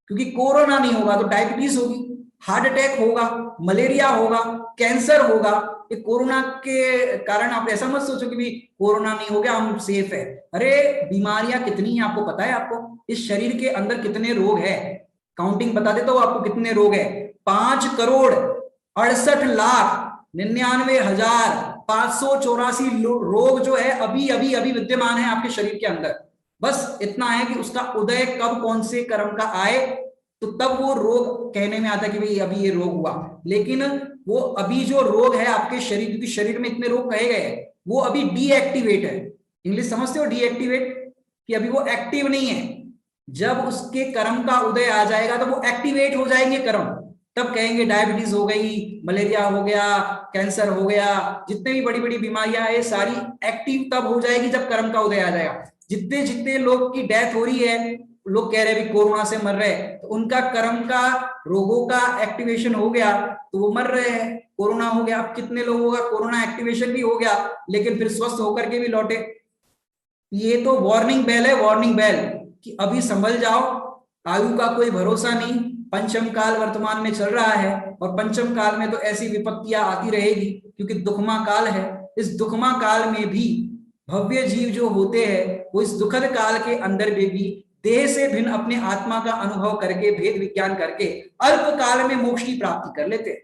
क्योंकि कोरोना नहीं होगा तो डायबिटीज होगी, हार्ट अटैक होगा, मलेरिया होगा, कैंसर होगा। ये कोरोना के कारण आप ऐसा मत सोचो कि भी कोरोना नहीं हो गया हम सेफ है। अरे बीमारियां कितनी हैं आपको पता है? आपको इस शरीर के अंदर कितने रोग है, काउंटिंग बता देता हूं आपको कितने रोग है। 5,68,99,584 रोग जो है अभी विद्यमान है आपके शरीर के अंदर। बस इतना है कि उसका उदय कब कौन से कर्म का आए, तो तब वो रोग कहने में आता है कि भाई अभी ये रोग हुआ। लेकिन वो अभी जो रोग है आपके शरीर, क्योंकि शरीर में इतने रोग कहे गए, वो अभी डीएक्टिवेट है। इंग्लिश समझते हो डीएक्टिवेट, कि अभी वो एक्टिव नहीं है। जब उसके कर्म का उदय आ जाएगा तो वो एक्टिवेट हो जाएंगे कर्म, तब कहेंगे डायबिटीज हो गई, मलेरिया हो गया, कैंसर हो गया, जितने भी बड़ी बड़ी बीमारियां है सारी एक्टिव तब हो जाएगी जब कर्म का उदय आ जाएगा। जितने जितने लोग की डेथ हो रही है, लोग कह रहे हैं कोरोना से मर रहे हैं, तो उनका कर्म का रोगों का एक्टिवेशन हो गया तो वो मर रहे हैं। कोरोना हो गया, अब कितने लोगों का कोरोना एक्टिवेशन भी हो गया लेकिन फिर स्वस्थ होकर के भी लौटे। ये तो वार्निंग बेल है, वार्निंग बेल, कि अभी संभल जाओ, आयु का कोई भरोसा नहीं। पंचम काल वर्तमान में चल रहा है और पंचम काल में तो ऐसी विपत्तियां आती रहेगी क्योंकि दुखमा काल है। इस दुखमा काल में भी भव्य जीव जो होते हैं वो इस दुखद काल के अंदर में भी देह से भिन्न अपने आत्मा का अनुभव करके, भेद विज्ञान करके अल्प काल में मोक्ष की प्राप्ति कर लेते हैं।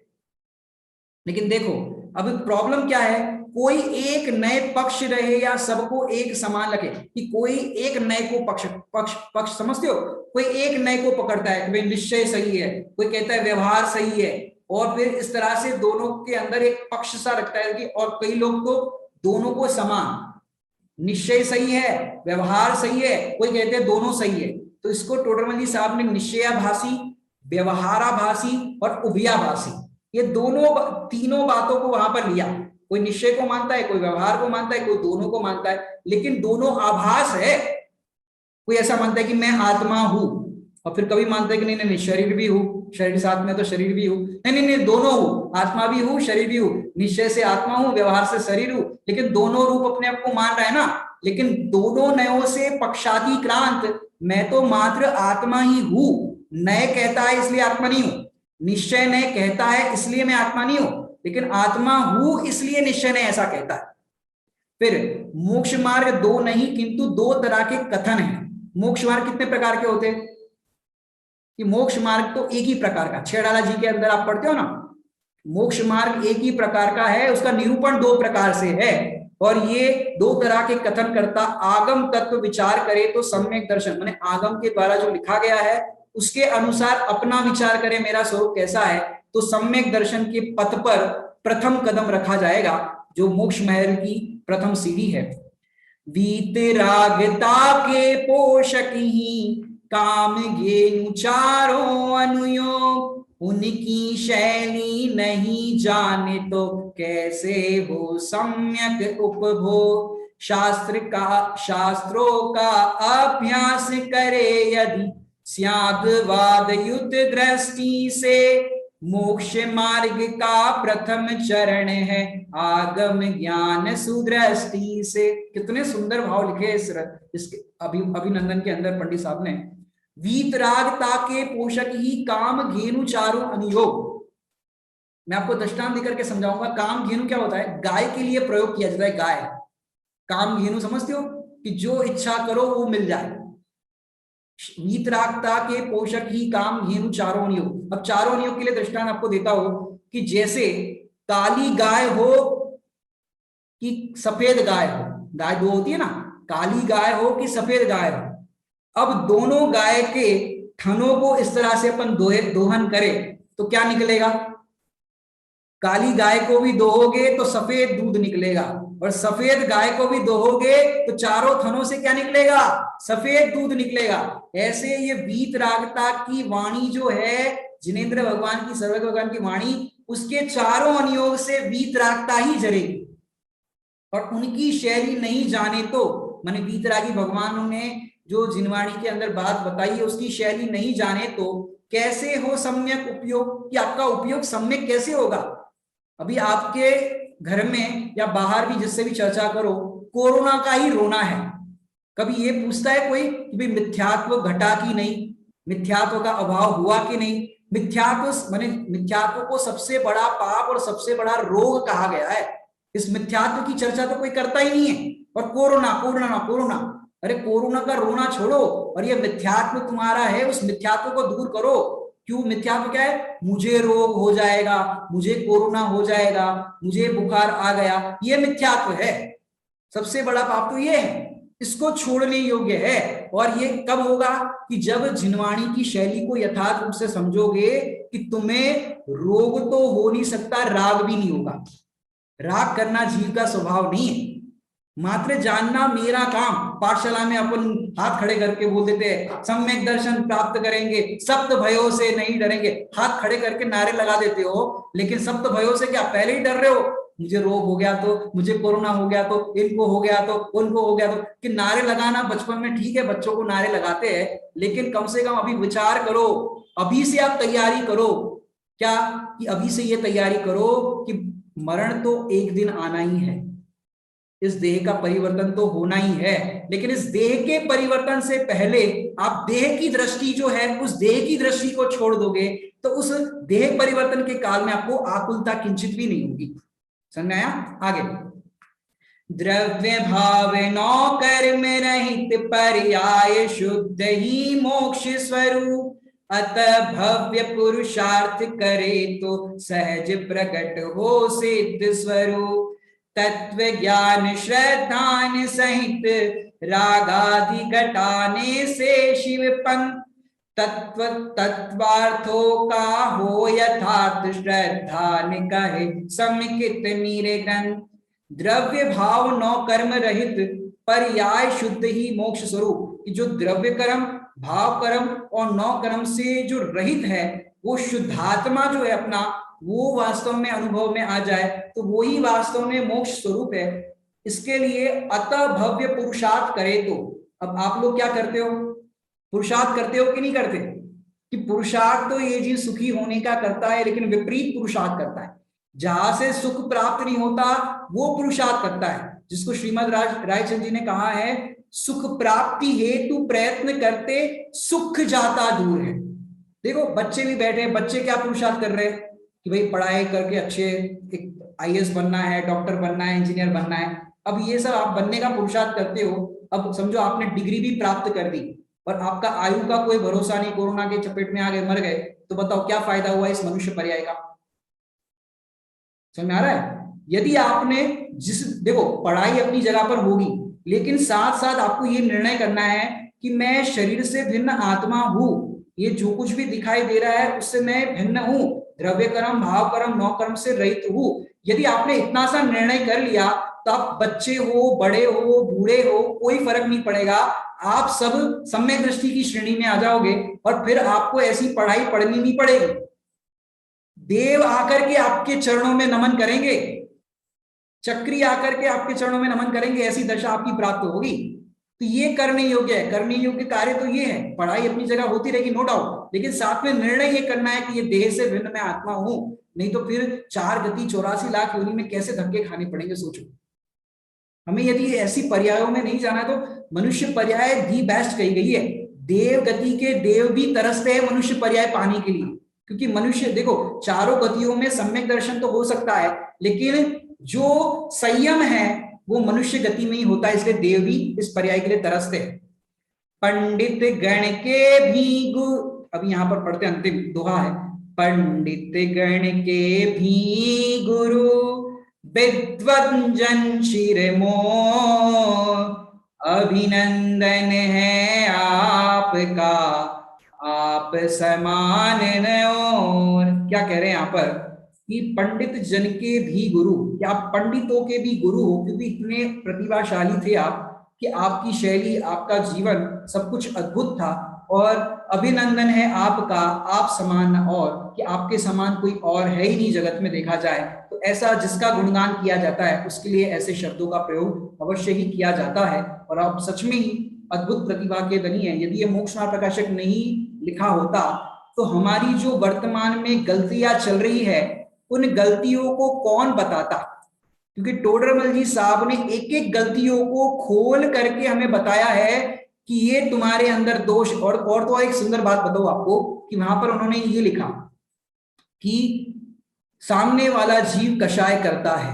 लेकिन देखो अब प्रॉब्लम क्या है, कोई एक नए पक्ष रहे या सबको एक समान लगे, कि कोई एक नए को पक्ष पक्ष पक्ष समझते हो, कोई एक नए को पकड़ता है कि भाई निश्चय सही है, कोई कहता है व्यवहार सही है, और फिर इस तरह से दोनों के अंदर एक पक्ष सा रखता है कि, और कई लोग तो दोनों को समान, निश्चय सही है व्यवहार सही है, कोई कहते हैं दोनों सही है। तो इसको टोडरमल जी साहब ने निश्चयाभासी, व्यवहाराभासी और उभयाभासी, ये दोनों तीनों बातों को वहां पर लिया। कोई निश्चय को मानता है, कोई व्यवहार को मानता है, कोई दोनों को मानता है, लेकिन दोनों आभास है। कोई ऐसा मानता है कि मैं आत्मा हूं, और फिर कभी मानता है कि नहीं नहीं शरीर भी हूं, शरीर साथ में तो शरीर भी हूं, नहीं नहीं नहीं दोनों हूं, आत्मा भी हूं शरीर भी हूं, निश्चय से आत्मा हूं व्यवहार से शरीर हूं, लेकिन दोनों रूप अपने आप को मान रहा है ना। लेकिन दोनों नयों से पक्षातिक्रांत, मैं तो मात्र आत्मा ही हूं, नय कहता है इसलिए आत्मा नहीं हूं, निश्चय ने कहता है इसलिए मैं आत्मा नहीं हूं, लेकिन आत्मा हूं इसलिए निश्चय ने ऐसा कहता है। फिर मोक्ष मार्ग दो नहीं किंतु दो तरह के कथन है। मोक्ष मार्ग कितने प्रकार के होते हैं, कि मोक्ष मार्ग तो एक ही प्रकार का, छेड़ाला जी के अंदर आप पढ़ते हो ना, मोक्ष मार्ग एक ही प्रकार का है, उसका निरूपण दो प्रकार से है, और ये दो तरह के कथन करता। आगम तत्व विचार करे तो सम्यक दर्शन, माने आगम के द्वारा जो लिखा गया है उसके अनुसार अपना विचार करे मेरा स्वरूप कैसा है, तो सम्यक दर्शन के पथ पर प्रथम कदम रखा जाएगा, जो मोक्ष महल की प्रथम सीढ़ी है। वीतरागता के पोषक ही काम घेनु चारों अनुयोग, उनकी शैली नहीं जाने तो कैसे हो सम्यक उपभोग। शास्त्रों का अभ्यास करे यदि स्याद्वाद युद्ध दृष्टि से, मोक्ष मार्ग का प्रथम चरण है आगम ज्ञान सुदृष्टि से। कितने सुंदर भाव लिखे इसके अभिनंदन के अंदर पंडित साहब ने। वीतरागता के पोषक ही काम घेनु चारों अनुयोग। मैं आपको दृष्टांत देकर के समझाऊंगा। काम घेनु क्या होता है, गाय के लिए प्रयोग किया जाता है। गाय काम घेनु समझते हो, कि जो इच्छा करो वो मिल जाए। वीतरागता के पोषक ही काम घेनु चारों नियोग। अब चारों नियोग के लिए दृष्टांत आपको देता हो कि जैसे काली गाय हो कि सफेद गाय हो, गाय दो होती है ना, काली गाय हो कि सफेद गाय हो। अब दोनों गाय के थनों को इस तरह से अपन दोहन करें तो क्या निकलेगा, काली गाय को भी दोहोगे तो सफेद दूध निकलेगा, और सफेद गाय को भी दोहोगे तो चारों थनों से क्या निकलेगा, सफेद दूध निकलेगा। ऐसे ये वीतरागता की वाणी जो है, जिनेंद्र भगवान की, सर्वज्ञ भगवान की वाणी, उसके चारों अनुयोग से वीतरागता ही जरेगी। और उनकी शैली नहीं जाने तो, माने वीतरागी भगवान ने जो जिनवाणी के अंदर बात बताई है उसकी शैली नहीं जाने तो कैसे हो सम्यक उपयोग, कि आपका उपयोग सम्यक कैसे होगा। अभी आपके घर में या बाहर भी जिससे भी चर्चा करो, कोरोना का ही रोना है, कभी ये पूछता है कोई कि भाई मिथ्यात्व घटा कि नहीं, मिथ्यात्व का अभाव हुआ कि नहीं। मिथ्यात्व माने मिथ्यात्व को सबसे बड़ा पाप और सबसे बड़ा रोग कहा गया है। इस मिथ्यात्व की चर्चा तो कोई करता ही नहीं है। और कोरोना कोरोना कोरोना, अरे कोरोना का रोना छोड़ो और ये मिथ्यात्व तुम्हारा है, उस मिथ्यात्व को दूर करो। क्यों मिथ्यात्व क्या है, मुझे रोग हो जाएगा, मुझे कोरोना हो जाएगा, मुझे बुखार आ गया, ये मिथ्यात्व है। सबसे बड़ा पाप तो ये है। इसको छोड़ने योग्य है। और ये कब होगा कि जब जिनवाणी की शैली को यथार्थ रूप से समझोगे कि तुम्हें रोग तो हो नहीं सकता, राग भी नहीं होगा। राग करना जीव का स्वभाव नहीं है। मात्र जानना मेरा काम। पाठशाला में अपन हाथ खड़े करके बोल देते हैं सम्यक दर्शन प्राप्त करेंगे, सप्त भयों से नहीं डरेंगे, हाथ खड़े करके नारे लगा देते हो, लेकिन सप्त भयों से क्या पहले ही डर रहे हो? मुझे रोग हो गया तो, मुझे कोरोना हो गया तो, इनको हो गया तो, उनको हो गया तो। कि नारे लगाना बचपन में ठीक है, बच्चों को नारे लगाते हैं, लेकिन कम से कम अभी विचार करो, अभी से आप तैयारी करो। क्या कि अभी से ये तैयारी करो कि मरण तो एक दिन आना ही है, इस देह का परिवर्तन तो होना ही है, लेकिन इस देह के परिवर्तन से पहले आप देह की दृष्टि जो है, उस देह की दृष्टि को छोड़ दोगे तो उस देह परिवर्तन के काल में आपको आकुलता किंचित भी नहीं होगी। समझ आया? आगे, द्रव्य भाव नौ कर्म रहित पर्याय शुद्ध ही मोक्ष स्वरूप, अतः भव्य पुरुषार्थ करे तो सहज प्रकट हो सिद्ध स्वरूप। तत्व ज्ञान श्रद्धान सहित रागादि घटाने से शिव पंथ, तत्व तत्वार्थों का हो यथार्थ श्रद्धा कहे समिकित नीरे ग्रंथ। द्रव्य भाव नौ कर्म रहित पर्याय शुद्ध ही मोक्ष स्वरूप, जो द्रव्य कर्म, भाव कर्म और नौ कर्म से जो रहित है, वो शुद्धात्मा जो है अपना, वो वास्तव में अनुभव में आ जाए तो वो ही वास्तव में मोक्ष स्वरूप है। इसके लिए अतः भव्य पुरुषार्थ करे तो, अब आप लोग क्या करते हो? पुरुषार्थ करते हो कि नहीं करते? कि पुरुषार्थ तो ये जीव सुखी होने का करता है, लेकिन विपरीत पुरुषार्थ करता है। जहां से सुख प्राप्त नहीं होता वो पुरुषार्थ करता है, जिसको श्रीमद रायचंद जी ने कहा है सुख प्राप्ति हेतु प्रयत्न करते सुख जाता दूर है। देखो बच्चे भी बैठे हैं, बच्चे क्या पुरुषार्थ कर रहे हैं कि भाई पढ़ाई करके अच्छे एक आईएएस बनना है, डॉक्टर बनना है, इंजीनियर बनना है। अब ये सब आप बनने का पुरुषार्थ करते हो। अब समझो आपने डिग्री भी प्राप्त कर दी और आपका आयु का कोई भरोसा नहीं, कोरोना के चपेट में आ गए, मर गए, तो बताओ क्या फायदा हुआ इस मनुष्य पर्याय का? समझ में आ रहा है? यदि आपने देखो पढ़ाई अपनी जगह पर होगी, लेकिन साथ साथ आपको ये निर्णय करना है कि मैं शरीर से भिन्न आत्मा हूं, ये जो कुछ भी दिखाई दे रहा है उससे मैं भिन्न हूं, द्रव्य कर्म, भाव कर्म, नौ कर्म से रहित हूं। यदि आपने इतना सा निर्णय कर लिया तो आप बच्चे हो, बड़े हो, बूढ़े हो, कोई फर्क नहीं पड़ेगा, आप सब सम्यक दृष्टि की श्रेणी में आ जाओगे और फिर आपको ऐसी पढ़ाई पढ़नी नहीं पड़ेगी। देव आकर के आपके चरणों में नमन करेंगे, चक्री आकर के आपके चरणों में नमन करेंगे, ऐसी दशा आपकी प्राप्त होगी। तो ये करने योग्य है, करने योग्य कार्य तो ये है। पढ़ाई अपनी जगह होती रहेगी नो डाउट, लेकिन साथ में निर्णय ये करना है कि ये देह से भिन्न मैं आत्मा हूं, नहीं तो फिर 4 गति 84 लाख योनि में कैसे धक्के खाने पड़ेंगे सोचो। हमें यदि ऐसी पर्यायों में नहीं जाना तो मनुष्य पर्याय दी बेस्ट कही गई है। देव गति के देव भी तरसते हैं मनुष्य पर्याय पाने के लिए, क्योंकि मनुष्य देखो चारों गतियों में सम्यक दर्शन तो हो सकता है, लेकिन जो संयम है वो मनुष्य गति में ही होता है, इसलिए देव भी इस पर्याय के लिए तरसते हैं। पंडित गण के भी अब यहाँ पर पढ़ते अंतिम दोहा है, पंडित गण के भी गुरु विद्वंजन शिरमो, अभिनंदन है आपका आप समान और। क्या कह रहे हैं यहाँ पर कि पंडित जन के भी गुरु, कि आप पंडितों के भी गुरु हो, क्योंकि इतने प्रतिभाशाली थे आप कि आपकी शैली, आपका जीवन सब कुछ अद्भुत था। और अभिनंदन है आपका आप समान और, कि आपके समान कोई और है ही नहीं जगत में देखा जाए। तो ऐसा जिसका गुणगान किया जाता है उसके लिए ऐसे शब्दों का प्रयोग अवश्य ही किया जाता है। और आप सच में ही अद्भुत प्रतिभा के धनी है। यदि ये मोक्ष मार्ग प्रकाशक नहीं लिखा होता तो हमारी जो वर्तमान में गलतियां चल रही है उन गलतियों को कौन बताता, क्योंकि टोडरमल जी साहब ने एक एक गलतियों को खोल करके हमें बताया है कि ये तुम्हारे अंदर दोष। और तो एक सुंदर बात बताओ आपको कि वहां पर उन्होंने ये लिखा कि सामने वाला जीव कषाय करता है,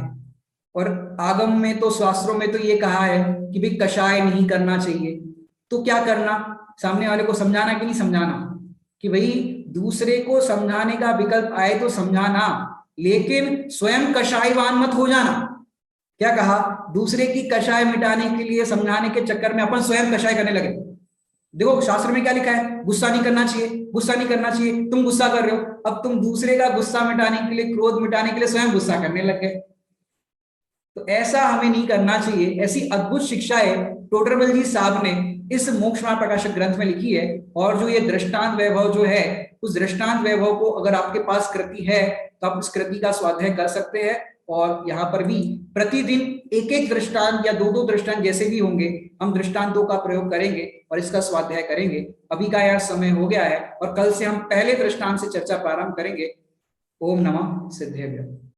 और आगम में तो शास्त्रों में तो ये कहा है कि भाई कषाय नहीं करना चाहिए। तो क्या करना, सामने वाले को समझाना कि नहीं समझाना, कि भाई दूसरे को समझाने का विकल्प आए तो समझाना, लेकिन स्वयं कषायवान मत हो जाना। क्या कहा, दूसरे की कषाय मिटाने के लिए समझाने के चक्कर में अपन स्वयं कषाय करने लगे। देखो शास्त्र में क्या लिखा है, गुस्सा नहीं करना चाहिए, गुस्सा नहीं करना चाहिए, तुम गुस्सा कर रहे हो, अब तुम दूसरे का गुस्सा मिटाने के लिए, क्रोध मिटाने के लिए स्वयं गुस्सा करने लग गए। तो ऐसा हमें नहीं करना चाहिए। ऐसी अद्भुत शिक्षाएं टोडरमल जी साहब ने इस मोक्ष मार्ग प्रकाशक ग्रंथ में लिखी है। और जो ये दृष्टांत वैभव जो है, उस दृष्टांत वैभव को अगर आपके पास कृति है तो आप इस कृति का स्वाध्याय कर सकते हैं। और यहाँ पर भी प्रतिदिन एक एक दृष्टांत या दो दो दृष्टांत जैसे भी होंगे, हम दृष्टांतों का प्रयोग करेंगे और इसका स्वाध्याय करेंगे। अभी का यार समय हो गया है और कल से हम पहले दृष्टांत से चर्चा प्रारंभ करेंगे। ओम नमः सिद्धेभ्यो।